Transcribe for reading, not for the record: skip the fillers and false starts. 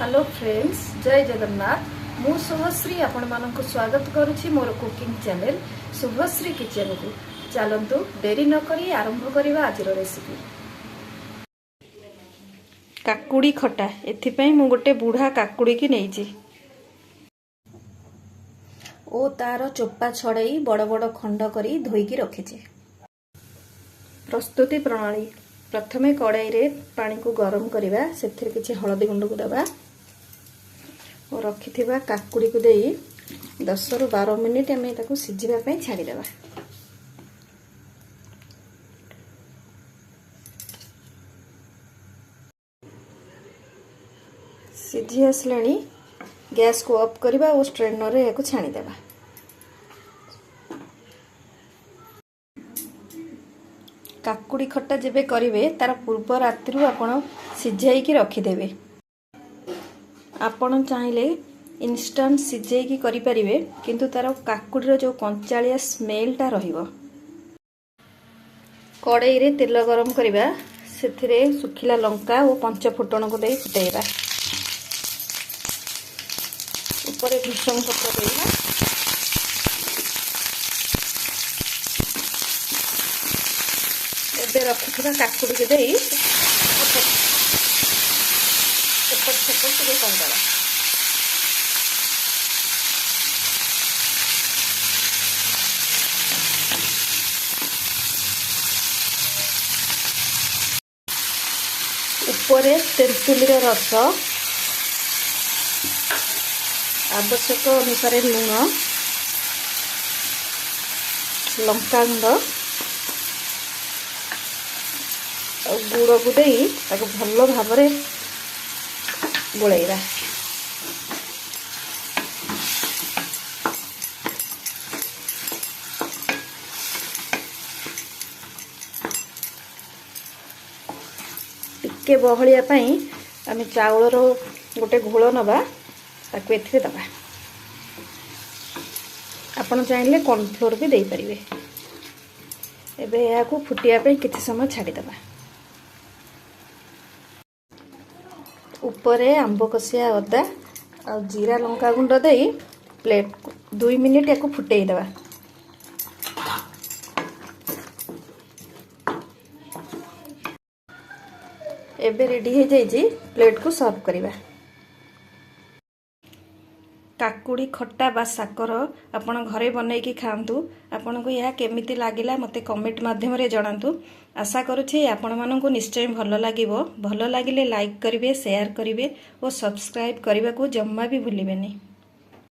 Hello friends, जय जगन्नाथ। मु शुभश्री आपण मानक स्वागत करुछि मोर कुकिंग चैनल शुभश्री किचन को। चलंतु देरी न करी आरंभ करबा आज रेसिपी। काकुड़ी खटा एथिपई मु गोटे बुढ़ा काकुड़ी की नेइछि ओ तार चोपा छड़ाई बड़ बड़ खंड करी धोईकी रखिछि। प्रस्तुति प्रणाली। प्रथमे कड़ाई रे पानी को गरम करबा, सेथिरे किछि हळदी गुंड को देबा और रखिथिबा काकुड़ी को देई 10 रु 12 मिनिट हमें ताको सिझिबा पई छाडी देबा। सिझी आसलाणी गैस को ऑफ करबा और स्ट्रेनर रे याको छाणी देबा। काकुड़ी खट्टा जेबे करिवे तार पूर्व रात्रि आपण सिझाई रखी देबे। आपण चाहिले इंस्टेंट सिझाई करि परिवे, किंतु तार काकुड़ी जो कंचालिया स्मेलटा रहिबो। कड़ाई रे तेल गरम करबा, सेथिरे सुखिला लंका और 5 फुटण को दे फुटेइबा। ऊपर भृषंग पत्र देइबा। एबे रखिथिबा काकुड़ी के देई छपट के करदेबा। ऊपर तेंतुलीर रस, आवश्यक अनुसार लुण, लंका गुंड और गुड़ को देई ताको भलो भाबरे गोळेइबा। टिके बहलिया पई आमे चाउल रो गोटे घोल नबा, ताको एथिरे दबा। आपण चाहिले कॉर्नफ्लोर भी देई परिवे। एबे या को फुटिया पे किछि समय छाडी दबा। ऊपर आंब कसिया अदा और जीरा लंका गुंड देई प्लेट 2 मिनिट याको फुटेई दबा। एबे रेडी हे जाइछि, प्लेट को सर्व करिबा। काकुड़ी खट्टा बा साकर आपण घरे बनैकी खांतु। आपण को यह केमिति लागिला मते कमेंट माध्यम रे जणांतु। आशा करूछि आपण माननकु निश्चय भलो लागिबो। भलो लागिले लाइक करिवे, शेयर करिवे और सब्सक्राइब करबा को जम्मा भी भूलिबेनी।